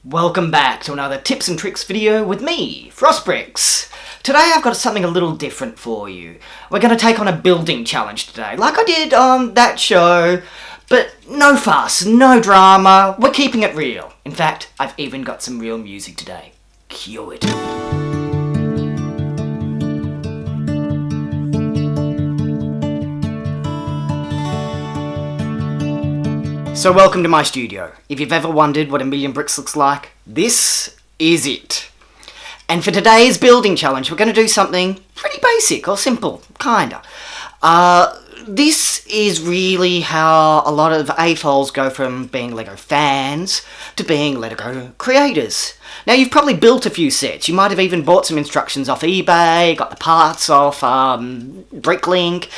Welcome back to another tips and tricks video with me, Frostbricks. Today I've got something a little different for you. We're going to take on a building challenge today, like I did on that show, but no fuss, no drama, we're keeping it real. In fact, I've even got some real music today. Cue it. So welcome to my studio. If you've ever wondered what a million bricks looks like, this is it. And for today's building challenge, we're going to do something pretty basic or simple, kinda. This is really how a lot of AFOLs go from being LEGO fans to being LEGO creators. Now, you've probably built a few sets. You might have even bought some instructions off eBay, got the parts off Bricklink,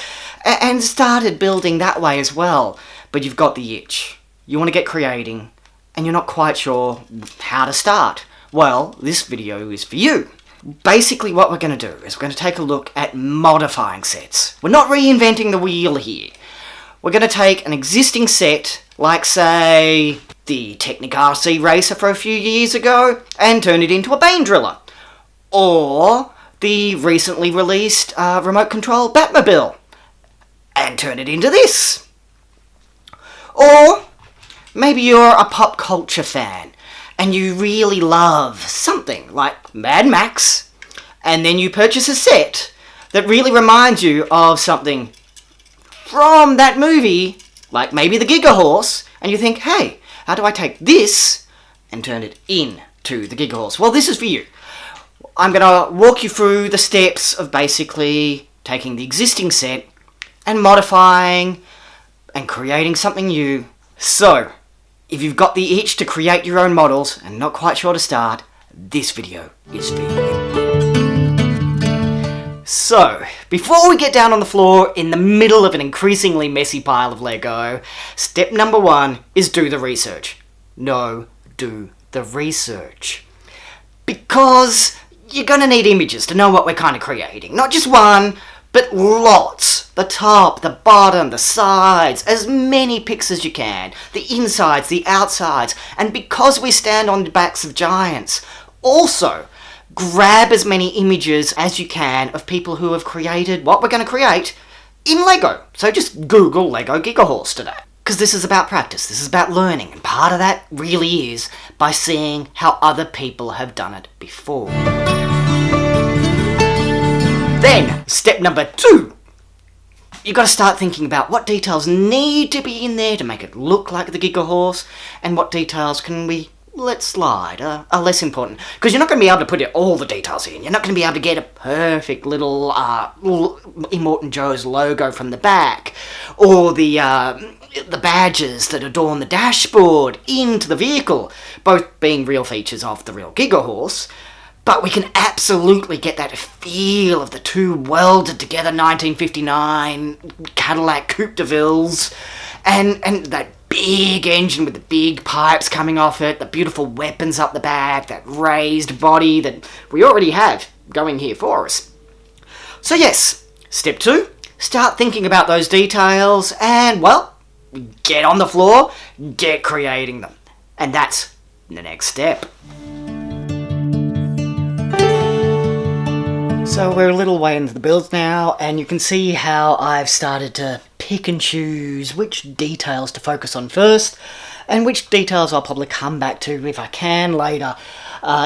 and started building that way as well. But you've got the itch. You want to get creating, and you're not quite sure how to start. Well, this video is for you. Basically what we're going to do is we're going to take a look at modifying sets. We're not reinventing the wheel here. We're going to take an existing set, like say the Technic RC Racer for a few years ago, and turn it into a Bane Driller. Or the recently released remote control Batmobile, and turn it into this. Or maybe you're a pop culture fan and you really love something like Mad Max, and then you purchase a set that really reminds you of something from that movie, like maybe the Gigahorse, and you think, hey, how do I take this and turn it into the Gigahorse? Well, this is for you. I'm going to walk you through the steps of basically taking the existing set and modifying and creating something new. So, if you've got the itch to create your own models and not quite sure to start, this video is for you. So, before we get down on the floor in the middle of an increasingly messy pile of Lego, step number one is do the research. No, do the research. Because you're going to need images to know what we're kind of creating. Not just one, but lots. The top, the bottom, the sides, as many pics as you can. The insides, the outsides. And because we stand on the backs of giants, also grab as many images as you can of people who have created what we're going to create in Lego. So just Google Lego Gigahorse today. Because this is about practice, this is about learning, and part of that really is by seeing how other people have done it before. Then, step number two. You've got to start thinking about what details need to be in there to make it look like the Gigahorse, and what details can we let slide, are less important. Because you're not going to be able to put all the details in. You're not going to be able to get a perfect little Immortan Joe's logo from the back, or the badges that adorn the dashboard into the vehicle, both being real features of the real Gigahorse. But we can absolutely get that feel of the two welded together 1959 Cadillac Coupe de Villes, and that big engine with the big pipes coming off it, the beautiful weapons up the back, that raised body that we already have going here for us. So yes, step two, start thinking about those details and, well, get on the floor, get creating them. And that's the next step. So we're a little way into the build now, and you can see how I've started to pick and choose which details to focus on first, and which details I'll probably come back to if I can later.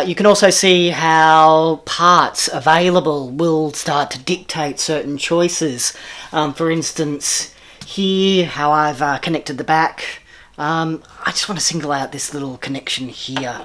You can also see how parts available will start to dictate certain choices. For instance, here, how I've connected the back. I just want to single out this little connection here.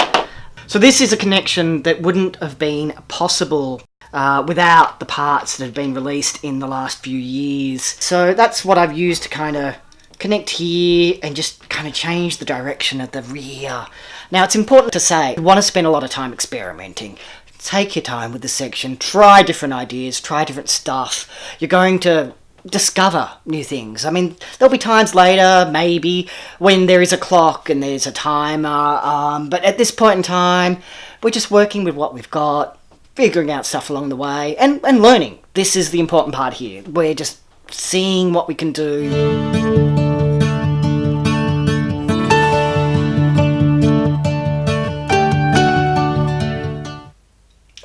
So this is a connection that wouldn't have been possible without the parts that have been released in the last few years. So that's what I've used to kind of connect here and just kind of change the direction of the rear. Now, it's important to say, you want to spend a lot of time experimenting. Take your time with the section, try different ideas, try different stuff. You're going to discover new things. I mean, there'll be times later, maybe, when there is a clock and there's a timer, but at this point in time, we're just working with what we've got, figuring out stuff along the way, and learning. This is the important part here. We're just seeing what we can do.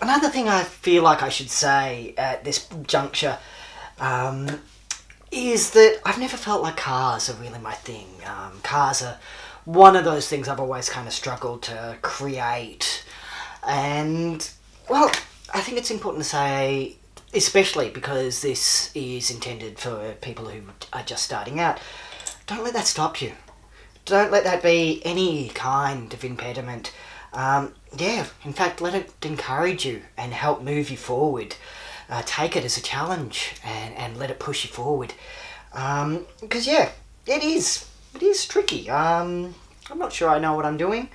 Another thing I feel like I should say at this juncture is that I've never felt like cars are really my thing. Cars are one of those things I've always kind of struggled to create. And, well, I think it's important to say, especially because this is intended for people who are just starting out, don't let that stop you. Don't let that be any kind of impediment. Yeah, in fact, let it encourage you and help move you forward. Take it as a challenge and let it push you forward. Because, yeah, it is tricky. I'm not sure I know what I'm doing,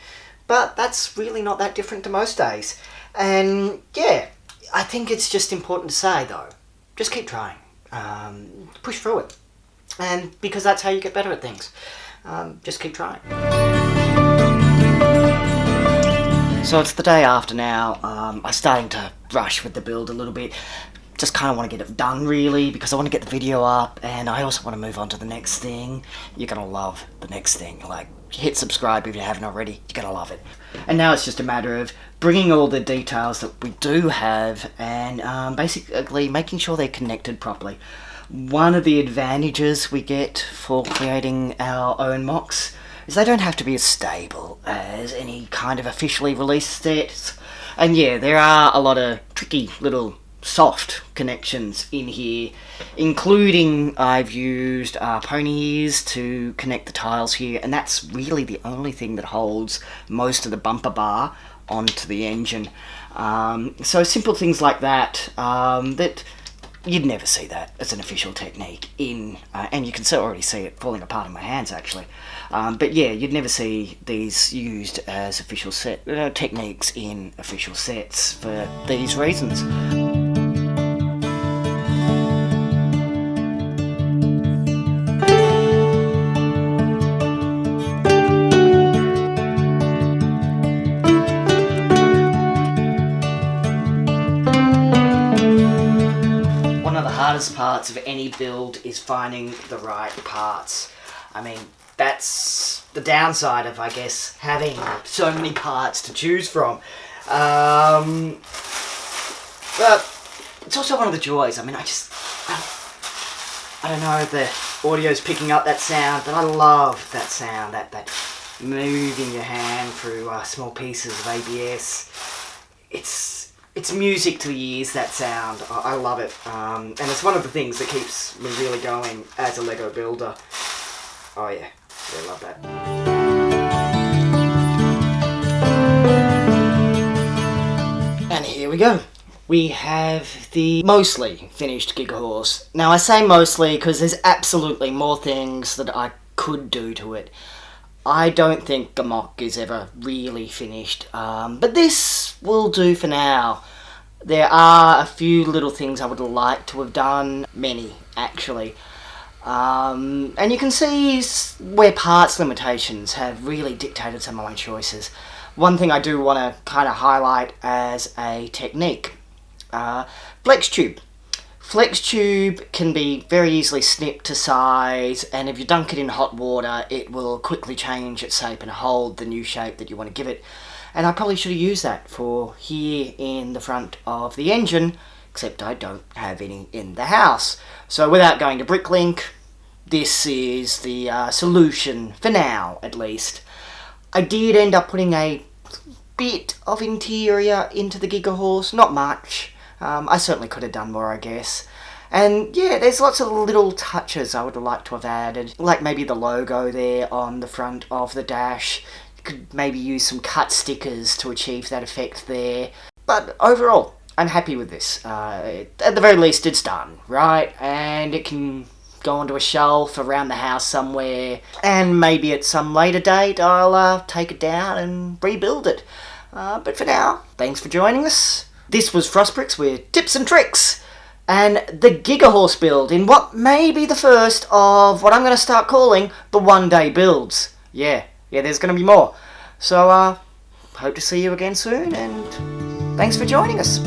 but that's really not that different to most days. And, yeah, I think it's just important to say, though, just keep trying. Push through it. And because that's how you get better at things. Just keep trying. So it's the day after now. I'm starting to rush with the build a little bit. Just kind of want to get it done, really, because I want to get the video up, and I also want to move on to the next thing. You're going to love the next thing. Like, hit subscribe if you haven't already. You're going to love it. And now it's just a matter of bringing all the details that we do have and basically making sure they're connected properly. One of the advantages we get for creating our own mocks is they don't have to be as stable as any kind of officially released sets. And yeah, there are a lot of tricky little soft connections in here, including I've used pony ears to connect the tiles here, and that's really the only thing that holds most of the bumper bar onto the engine. So simple things like that, that you'd never see that as an official technique in, and you can already see it falling apart in my hands actually. But yeah, you'd never see these used as official techniques in official sets for these reasons. One of the hardest parts of any build is finding the right parts. I mean, that's the downside of, I guess, having so many parts to choose from. But it's also one of the joys. I mean, I don't know if the audio's picking up that sound, but I love that sound, that moving your hand through small pieces of ABS. It's music to the ears, that sound. I love it. And it's one of the things that keeps me really going as a Lego builder. Oh yeah, I love that. And here we go. We have the mostly finished Gigahorse. Now I say mostly because there's absolutely more things that I could do to it. I don't think the mock is ever really finished, but this will do for now. There are a few little things I would like to have done, many actually, and you can see where parts limitations have really dictated some of my choices. One thing I do want to kind of highlight as a technique, flex tube. Flex tube can be very easily snipped to size, and if you dunk it in hot water it will quickly change its shape and hold the new shape that you want to give it. And I probably should have used that for here in the front of the engine, except I don't have any in the house. So without going to Bricklink, this is the solution, for now at least. I did end up putting a bit of interior into the Gigahorse, not much. I certainly could have done more, I guess. And yeah, there's lots of little touches I would have liked to have added, like maybe the logo there on the front of the dash. You could maybe use some cut stickers to achieve that effect there. But overall, I'm happy with this. At the very least, it's done, right? And it can go onto a shelf around the house somewhere, and maybe at some later date I'll take it down and rebuild it. But for now, thanks for joining us. This was Frostbricks with tips and tricks, and the Gigahorse build in what may be the first of what I'm going to start calling the one-day builds. Yeah, there's going to be more. So, hope to see you again soon, and thanks for joining us.